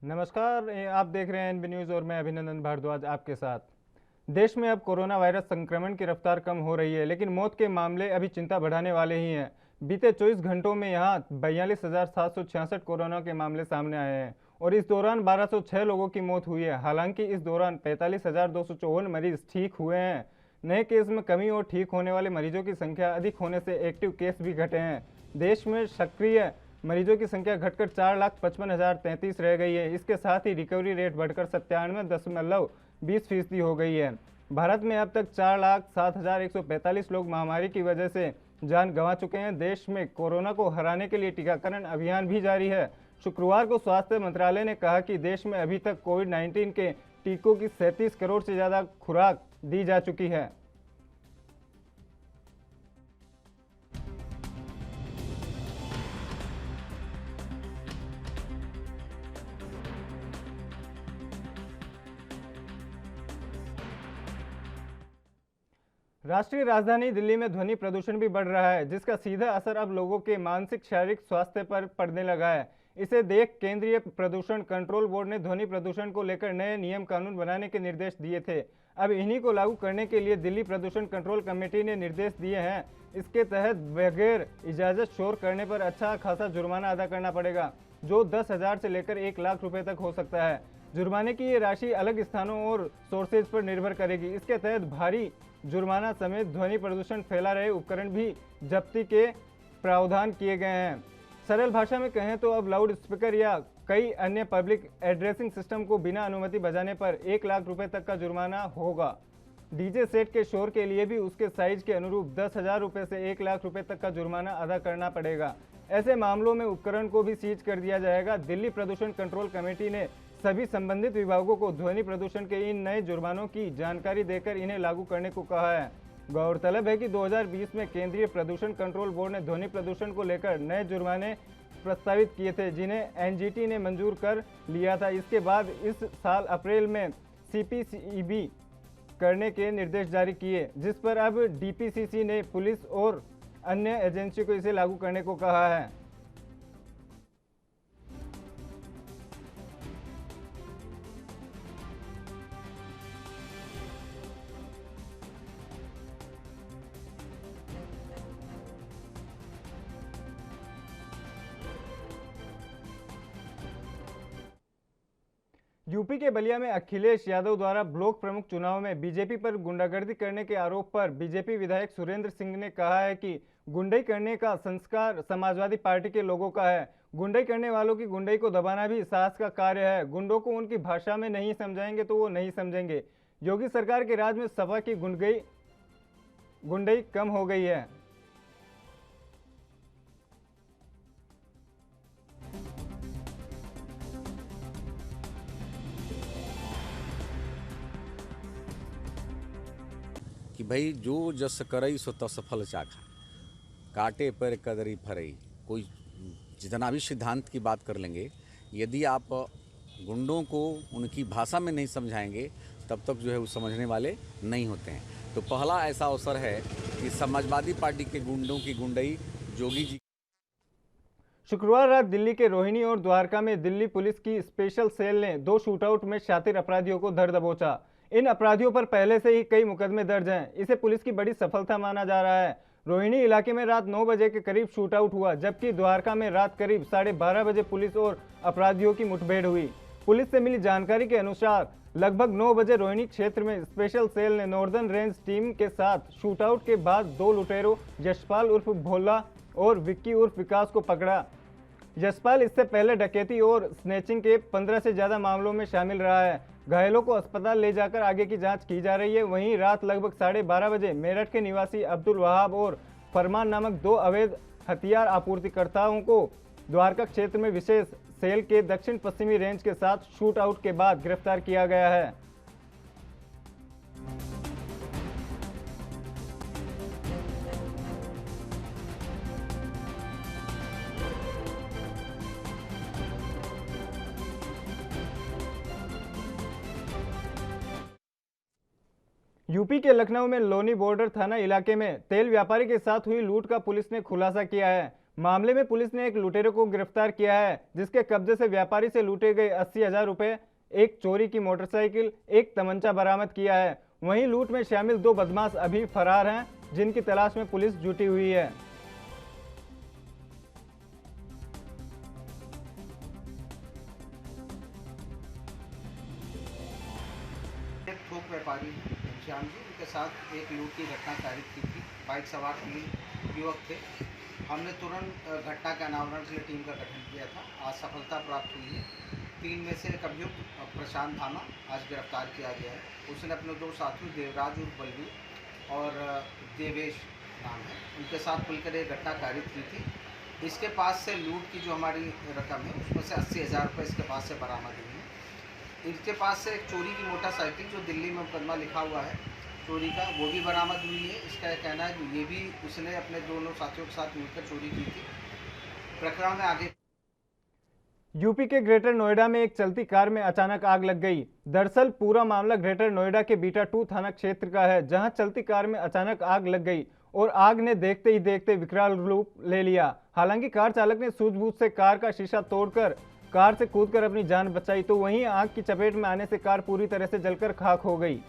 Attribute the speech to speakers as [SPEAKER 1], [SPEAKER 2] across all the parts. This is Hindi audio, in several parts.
[SPEAKER 1] नमस्कार, आप देख रहे हैं एनबी न्यूज़ और मैं अभिनंदन भारद्वाज आपके साथ। देश में अब कोरोना वायरस संक्रमण की रफ्तार कम हो रही है, लेकिन मौत के मामले अभी चिंता बढ़ाने वाले ही हैं। बीते 24 घंटों में यहां 42,766 कोरोना के मामले सामने आए हैं और इस दौरान 1206 लोगों की मौत हुई है। हालांकि इस दौरान 45,254 मरीज ठीक हुए हैं। नए केस में कमी और ठीक होने वाले मरीजों की संख्या अधिक होने से एक्टिव केस भी घटे हैं। देश में सक्रिय मरीजों की संख्या घटकर 4,55,033 रह गई है। इसके साथ ही रिकवरी रेट बढ़कर 97.20% हो गई है। भारत में अब तक 4,07,145 लोग महामारी की वजह से जान गंवा चुके हैं। देश में कोरोना को हराने के लिए टीकाकरण अभियान भी जारी है। शुक्रवार को स्वास्थ्य मंत्रालय ने कहा कि देश में अभी तक कोविड-19 के टीकों की 37 करोड़ से ज़्यादा खुराक दी जा चुकी है। राष्ट्रीय राजधानी दिल्ली में ध्वनि प्रदूषण भी बढ़ रहा है, जिसका सीधा असर अब लोगों के मानसिक शारीरिक स्वास्थ्य पर पड़ने लगा है। इसे देख केंद्रीय प्रदूषण कंट्रोल बोर्ड ने ध्वनि प्रदूषण को लेकर नए नियम कानून बनाने के निर्देश दिए थे। अब इन्हीं को लागू करने के लिए दिल्ली प्रदूषण कंट्रोल कमेटी ने निर्देश दिए हैं। इसके तहत बगैर इजाजत शोर करने पर अच्छा खासा जुर्माना अदा करना पड़ेगा, जो 10,000 से लेकर 1,00,000 रुपए तक हो सकता है। जुर्माने की ये राशि अलग स्थानों और सोर्सेज पर निर्भर करेगी। इसके तहत भारी जुर्माना समेत ध्वनि प्रदूषण फैला रहे उपकरण भी जब्ती के प्रावधान किए गए हैं। सरल भाषा में कहें तो अब लाउड स्पीकर या कई अन्य पब्लिक एड्रेसिंग सिस्टम को बिना अनुमति बजाने पर 1,00,000 रुपए तक का जुर्माना होगा। डीजे सेट के शोर के लिए भी उसके साइज के अनुरूप 10,000 रुपए से 1,00,000 रुपए तक का जुर्माना अदा करना पड़ेगा। ऐसे मामलों में उपकरण को भी सीज कर दिया जाएगा। दिल्ली प्रदूषण कंट्रोल कमेटी ने सभी संबंधित विभागों को ध्वनि प्रदूषण के इन नए जुर्मानों की जानकारी देकर इन्हें लागू करने को कहा है। गौरतलब है कि 2020 में केंद्रीय प्रदूषण कंट्रोल बोर्ड ने ध्वनि प्रदूषण को लेकर नए जुर्माने प्रस्तावित किए थे, जिन्हें एनजीटी ने मंजूर कर लिया था। इसके बाद इस साल अप्रैल में सीपीसीबी करने के निर्देश जारी किए, जिस पर अब डीपीसीसी ने पुलिस और अन्य एजेंसी को इसे लागू करने को कहा है। यूपी के बलिया में अखिलेश यादव द्वारा ब्लॉक प्रमुख चुनाव में बीजेपी पर गुंडागर्दी करने के आरोप पर बीजेपी विधायक सुरेंद्र सिंह ने कहा है कि गुंडई करने का संस्कार समाजवादी पार्टी के लोगों का है। गुंडई करने वालों की गुंडई को दबाना भी साहस का कार्य है। गुंडों को उनकी भाषा में नहीं समझाएंगे तो वो नहीं समझेंगे। योगी सरकार के राज में सपा की गुंडई कम हो गई है।
[SPEAKER 2] कि भाई जो जस करई सो तस फल चाखा, काटे पर कदरी फरई। कोई जितना भी सिद्धांत की बात कर लेंगे, यदि आप गुंडों को उनकी भाषा में नहीं समझाएंगे तब तक जो है वो समझने वाले नहीं होते हैं। तो पहला ऐसा अवसर है कि समाजवादी पार्टी के गुंडों की गुंडई जोगी जी।
[SPEAKER 1] शुक्रवार रात दिल्ली के रोहिणी और द्वारका में दिल्ली पुलिस की स्पेशल सेल ने 2 शूटआउट में शातिर अपराधियों को धर दबोचा। इन अपराधियों पर पहले से ही कई मुकदमे दर्ज हैं। इसे पुलिस की बड़ी सफलता माना जा रहा है। रोहिणी इलाके में रात 9 बजे के करीब शूटआउट हुआ, जबकि द्वारका में रात करीब 12:30 बजे पुलिस और अपराधियों की मुठभेड़ हुई। पुलिस से मिली जानकारी के अनुसार लगभग 9 बजे रोहिणी क्षेत्र में स्पेशल सेल ने नॉर्दर्न रेंज टीम के साथ शूटआउट के बाद 2 लुटेरों यशपाल उर्फ भोला और विक्की उर्फ विकास को पकड़ा। यशपाल इससे पहले डकैती और स्नैचिंग के 15 से ज्यादा मामलों में शामिल रहा है। घायलों को अस्पताल ले जाकर आगे की जांच की जा रही है। वहीं रात लगभग 12:30 बजे मेरठ के निवासी अब्दुल वहाब और फरमान नामक 2 अवैध हथियार आपूर्तिकर्ताओं को द्वारका क्षेत्र में विशेष सेल के दक्षिण पश्चिमी रेंज के साथ शूट आउट के बाद गिरफ्तार किया गया है। यूपी के लखनऊ में लोनी बॉर्डर थाना इलाके में तेल व्यापारी के साथ हुई लूट का पुलिस ने खुलासा किया है। मामले में पुलिस ने एक लुटेरे को गिरफ्तार किया है, जिसके कब्जे से व्यापारी से लूटे गए 80,000 रुपए, एक चोरी की मोटरसाइकिल, एक तमंचा बरामद किया है। वहीं लूट में शामिल 2 बदमाश अभी फरार हैं, जिनकी तलाश में पुलिस जुटी हुई है।
[SPEAKER 3] एक थोक व्यापारी घनश्याम जी, उनके साथ एक लूट की घटना कारित की थी। बाइक सवार 3 युवक थे। हमने तुरंत घटना के अनावरण के लिए टीम का गठन किया था। आज सफलता प्राप्त हुई है। 3 में से एक अभियुक्त प्रशांत थाना आज गिरफ्तार किया गया है। उसने अपने 2 साथियों देवराज उर्फ बलवीर और देवेश नाम है, उनके साथ मिलकर एक घटना कारित की थी। इसके पास से लूट की जो हमारी रकम है उसमें से 80,000 रुपये इसके पास से बरामद हुई है। इनके पास से एक चोरी की मोटरसाइकिल, जो दिल्ली में मुकदमा लिखा हुआ है चोरी का, वो भी बरामद हुई है। इसका कहना है कि ये भी उसने अपने दोनों साथियों के साथ मिलकर चोरी की थी। प्रकरण में आगे
[SPEAKER 1] यूपी के ग्रेटर नोएडा में एक चलती कार में अचानक आग लग गई। दरअसल पूरा मामला ग्रेटर नोएडा के बीटा 2 थाना क्षेत्र का है, जहां चलती कार में अचानक आग लग गई और आग ने देखते ही देखते विकराल रूप ले लिया। हालांकि कार चालक ने सूझबूझ से कार का शीशा तोड़कर कार से कूदकर अपनी जान बचाई, तो वहीं आग की चपेट में आने से कार पूरी तरह से जलकर खाक हो गई।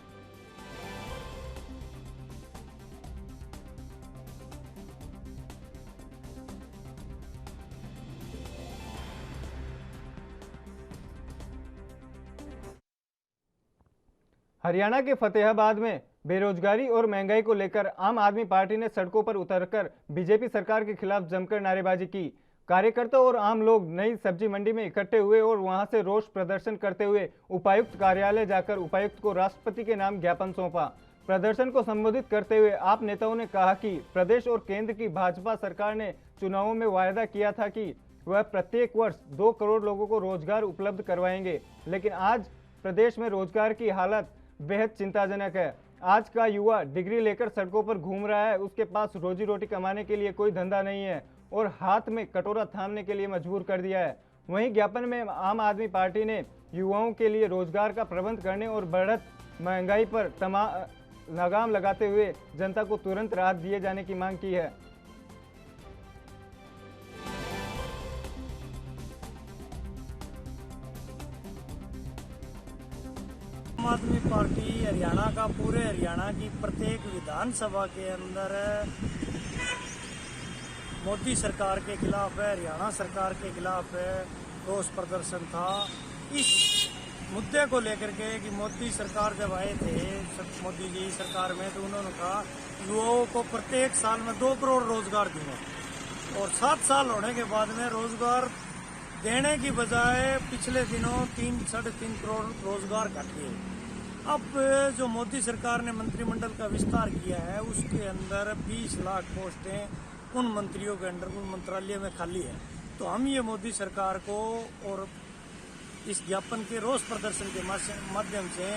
[SPEAKER 1] हरियाणा के फतेहाबाद में बेरोजगारी और महंगाई को लेकर आम आदमी पार्टी ने सड़कों पर उतरकर बीजेपी सरकार के खिलाफ जमकर नारेबाजी की। कार्यकर्ता और आम लोग नई सब्जी मंडी में इकट्ठे हुए और वहां से रोष प्रदर्शन करते हुए उपायुक्त कार्यालय जाकर उपायुक्त को राष्ट्रपति के नाम ज्ञापन सौंपा। प्रदर्शन को संबोधित करते हुए आप नेताओं ने कहा कि प्रदेश और केंद्र की भाजपा सरकार ने चुनावों में वायदा किया था कि वह प्रत्येक वर्ष 2 करोड़ लोगों को रोजगार उपलब्ध करवाएंगे, लेकिन आज प्रदेश में रोजगार की हालत बेहद चिंताजनक है। आज का युवा डिग्री लेकर सड़कों पर घूम रहा है, उसके पास रोजी रोटी कमाने के लिए कोई धंधा नहीं है और हाथ में कटोरा थामने के लिए मजबूर कर दिया है। वहीं ज्ञापन में आम आदमी पार्टी ने युवाओं के लिए रोजगार का प्रबंध करने और बढ़त महंगाई पर लगाम लगाते हुए जनता को तुरंत राहत दिए जाने की मांग की है।
[SPEAKER 4] आम आदमी पार्टी हरियाणा का पूरे हरियाणा की प्रत्येक विधानसभा के अंदर मोदी सरकार के खिलाफ है, हरियाणा सरकार के खिलाफ है, रोष प्रदर्शन था इस मुद्दे को लेकर के कि मोदी सरकार जब आए थे, मोदी जी सरकार में, तो उन्होंने कहा युवाओं को प्रत्येक साल में 2 करोड़ रोजगार दूंगा और 7 साल होने के बाद में रोजगार देने की बजाय पिछले दिनों 3-3.5 करोड़ रोजगार घट गए। अब जो मोदी सरकार ने मंत्रिमंडल का विस्तार किया है उसके अंदर 20 लाख पोस्टें उन मंत्रियों के अंदर उन मंत्रालय में खाली है। तो हम ये मोदी सरकार को और इस ज्ञापन के रोष प्रदर्शन के माध्यम से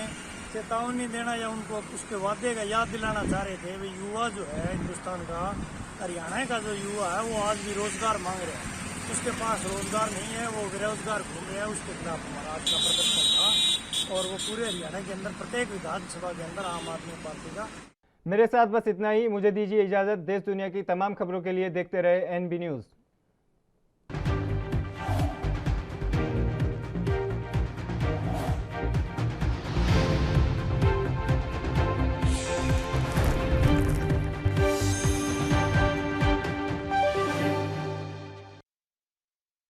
[SPEAKER 4] चेतावनी देना या उनको उसके वादे का याद दिलाना चाह रहे थे। वे युवा जो है हिंदुस्तान का, हरियाणा का जो युवा है वो आज भी रोजगार मांग रहे हैं, उसके पास रोजगार नहीं है, वो बेरोजगार घूम रहे हैं। उसके खिलाफ हमारा आज का प्रदर्शन था और वो पूरे हरियाणा के अंदर प्रत्येक विधानसभा के अंदर आम आदमी पार्टी का।
[SPEAKER 1] मेरे साथ बस इतना ही। मुझे दीजिए इजाजत। देश दुनिया की तमाम खबरों के लिए देखते रहे NB न्यूज़।